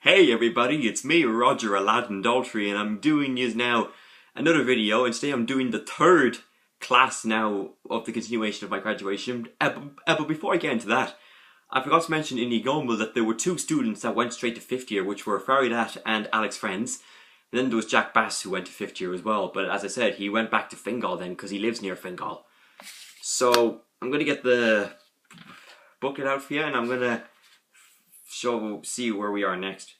Hey everybody, it's me, Roger Aladdin Daltrey, and I'm doing you now another video, and today I'm doing the third class now of the continuation of my graduation. But before I get into that, I forgot to mention in Igomel that there were two students that went straight to fifth year, which were Faridat and Alex Friends. And then there was Jack Bass who went to fifth year as well, but as I said, he went back to Fingal then because he lives near Fingal. So I'm going to get the bucket out for you, and I'm going to see where we are next.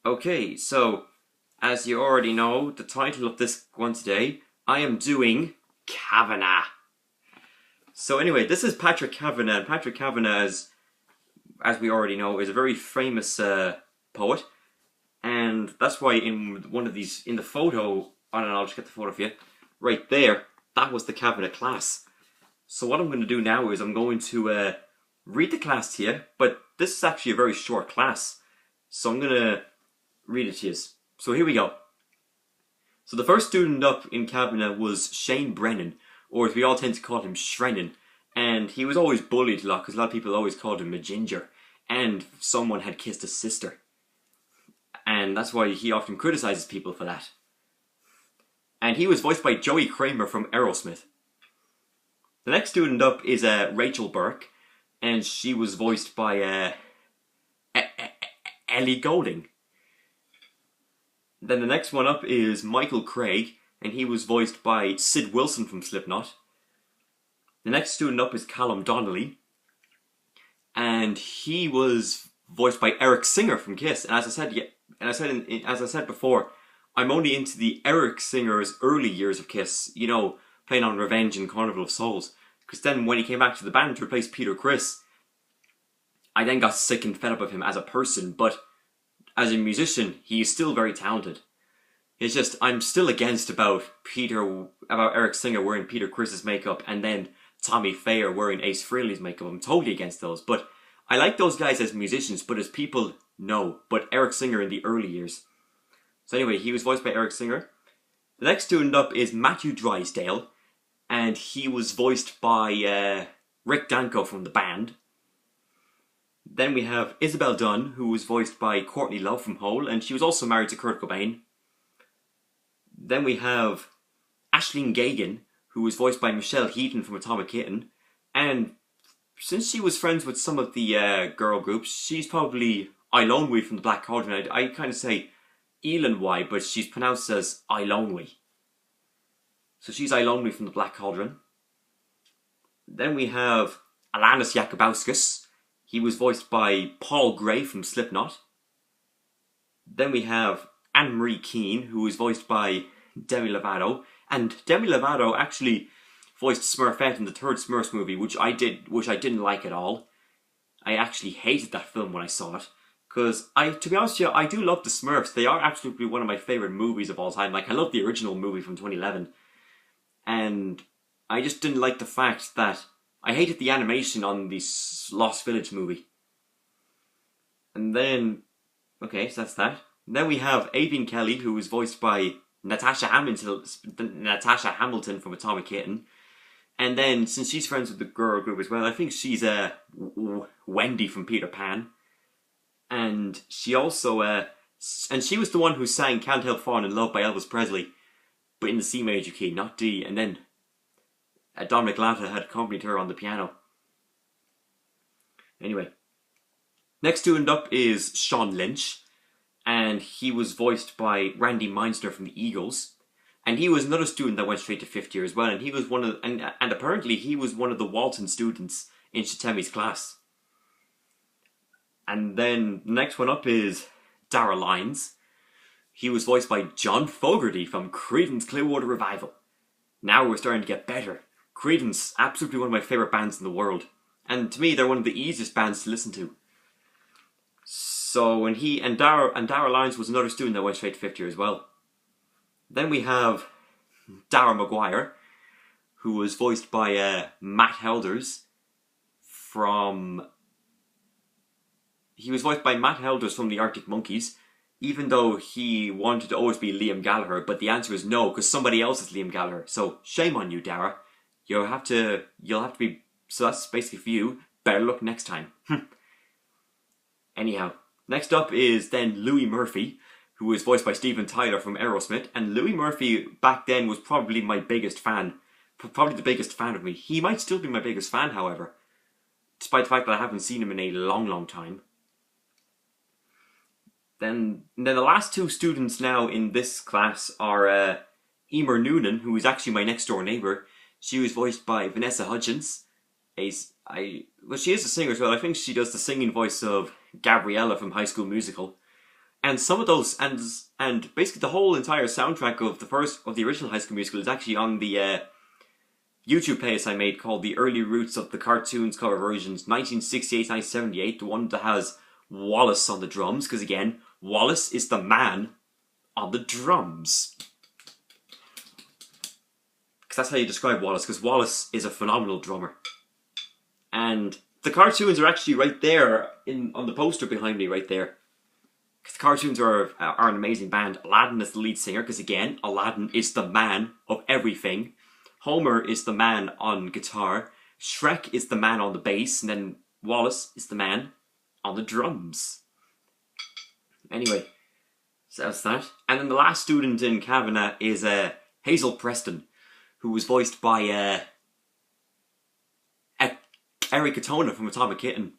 Okay, so as you already know, the title of this one today, I am doing Kavangh. So anyway, this is Patrick Kavangh, and Patrick Kavangh, as we already know, is a very famous poet, and that's why in one of these, in the photo, I don't know, I'll just get the photo for you, right there, that was the Kavangh class. So what I'm going to do now is I'm going to read the class to you, but this is actually a very short class, so I'm going to read it to you. So here we go. So the first student up in Kavangh was Shane Brennan, or as we all tend to call him, Shrennan, and he was always bullied a lot because a lot of people always called him a ginger, and someone had kissed his sister, and that's why he often criticizes people for that. And he was voiced by Joey Kramer from Aerosmith. The next student up is Rachel Burke, and she was voiced by Ellie Goulding. Then the next one up is Michael Craig, and he was voiced by Sid Wilson from Slipknot. The next student up is Callum Donnelly, and he was voiced by Eric Singer from Kiss. And as I said before, I'm only into the Eric Singer's early years of Kiss. You know, playing on Revenge and Carnival of Souls. Because then when he came back to the band to replace Peter Criss, I then got sick and fed up of him as a person, but as a musician, he's still very talented. It's just, I'm still against about Eric Singer wearing Peter Criss's makeup and then Tommy Thayer wearing Ace Frehley's makeup. I'm totally against those, but I like those guys as musicians, but as people, no. But Eric Singer in the early years. So anyway, he was voiced by Eric Singer. The next student up is Matthew Drysdale, and he was voiced by Rick Danko from the band. Then we have Isabel Dunn, who was voiced by Courtney Love from Hole, and she was also married to Kurt Cobain. Then we have Aisling Gagan, who was voiced by Michelle Heaton from Atomic Kitten, and since she was friends with some of the girl groups, she's probably Eilonwy from the Black Cauldron. I kind of say Elanwy, but she's pronounced as Eilonwy. So she's Eilonwy from the Black Cauldron. Then we have Alanis Jakubauskas. He was voiced by Paul Gray from Slipknot. Then we have Anne-Marie Keane, who was voiced by Demi Lovato. And Demi Lovato actually voiced Smurfette in the third Smurfs movie, which I didn't like at all. I actually hated that film when I saw it. Because, to be honest with you, I do love the Smurfs. They are absolutely one of my favourite movies of all time. Like, I love the original movie from 2011. And I just didn't like the fact that I hated the animation on the Lost Village movie. And then, okay, so that's that. And then we have Avian Kelly, who was voiced by Natasha Hamilton from Atomic Kitten. And then, since she's friends with the girl group as well, I think she's Wendy from Peter Pan. And she also, and she was the one who sang Can't Help Falling in Love by Elvis Presley, but in the C major key, not D. And then Dominic Latta had accompanied her on the piano. Anyway, next student up is Sean Lynch, and he was voiced by Randy Meisner from the Eagles, and he was another student that went straight to fifth year as well, and he was and apparently he was one of the Walton students in Shatemi's class. And then the next one up is Dara Lyons. He was voiced by John Fogerty from Creedence Clearwater Revival. Now we're starting to get better. Creedence, absolutely one of my favourite bands in the world. And to me, they're one of the easiest bands to listen to. So, and Dara Lyons was another student that went straight to fifth year as well. Then we have Dara Maguire, who was voiced by Matt Helders from... He was voiced by Matt Helders from the Arctic Monkeys, even though he wanted to always be Liam Gallagher, but the answer is no, because somebody else is Liam Gallagher. So, shame on you, Dara. You'll have to be, so that's basically for you, better luck next time. Anyhow, Next up is then Louis Murphy, who was voiced by Steven Tyler from Aerosmith. And Louis Murphy back then was probably my biggest fan. Probably the biggest fan of me. He might still be my biggest fan, however. Despite the fact that I haven't seen him in a long, long time. Then the last two students now in this class are Emer Noonan, who is actually my next door neighbour. She was voiced by Vanessa Hudgens. Well, she is a singer as well. I think she does the singing voice of Gabriella from High School Musical. And some of those, and basically the whole entire soundtrack of the original High School Musical is actually on the YouTube playlist I made called The Early Roots of the Cartoons Cover Versions 1968-1978, the one that has Wallace on the drums, because again, Wallace is the man on the drums. Because that's how you describe Wallace, because Wallace is a phenomenal drummer. And the cartoons are actually right there on the poster behind me right there. Because the cartoons are an amazing band. Aladdin is the lead singer, because again, Aladdin is the man of everything. Homer is the man on guitar. Shrek is the man on the bass. And then Wallace is the man on the drums. Anyway, so that's that. And then the last student in Kavangh is Hazel Preston, who was voiced by Erica Tona from Atomic Kitten.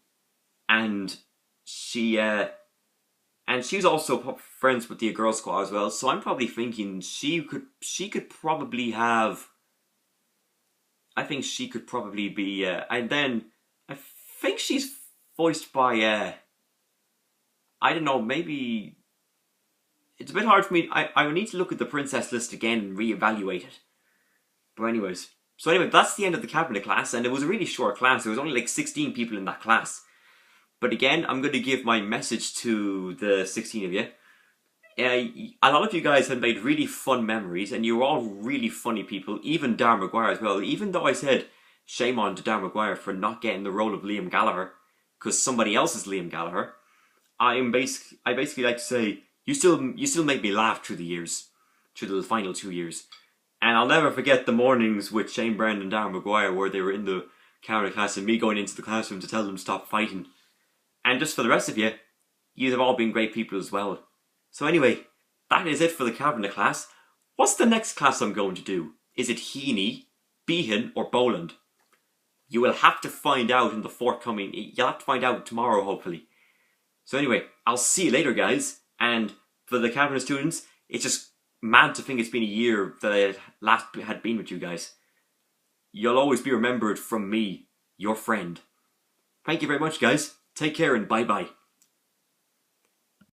And she's also friends with the Girl Squad as well. So I'm probably thinking she could probably have. I think she could probably be. And then I think she's voiced by. I don't know. Maybe it's a bit hard for me. I would need to look at the princess list again and reevaluate it. But anyways. So anyway, that's the end of the Kavangh class, and it was a really short class. There was only like 16 people in that class. But again, I'm going to give my message to the 16 of you. A lot of you guys have made really fun memories, and you're all really funny people, even Darren Maguire as well. Even though I said shame on to Darren Maguire for not getting the role of Liam Gallagher, because somebody else is Liam Gallagher, I basically like to say, you still make me laugh through the years, through the final 2 years. And I'll never forget the mornings with Shane Brennan and Darren Maguire where they were in the Kavangh class and me going into the classroom to tell them to stop fighting. And just for the rest of you, you have all been great people as well. So anyway, that is it for the Kavangh class. What's the next class I'm going to do? Is it Heaney, Behan or Boland? You will have to find out in the forthcoming... You'll have to find out tomorrow, hopefully. So anyway, I'll see you later, guys. And for the Kavangh students, it's just mad to think it's been a year that I last had been with you guys. You'll always be remembered from me, your friend. Thank you very much, guys. Take care and bye-bye.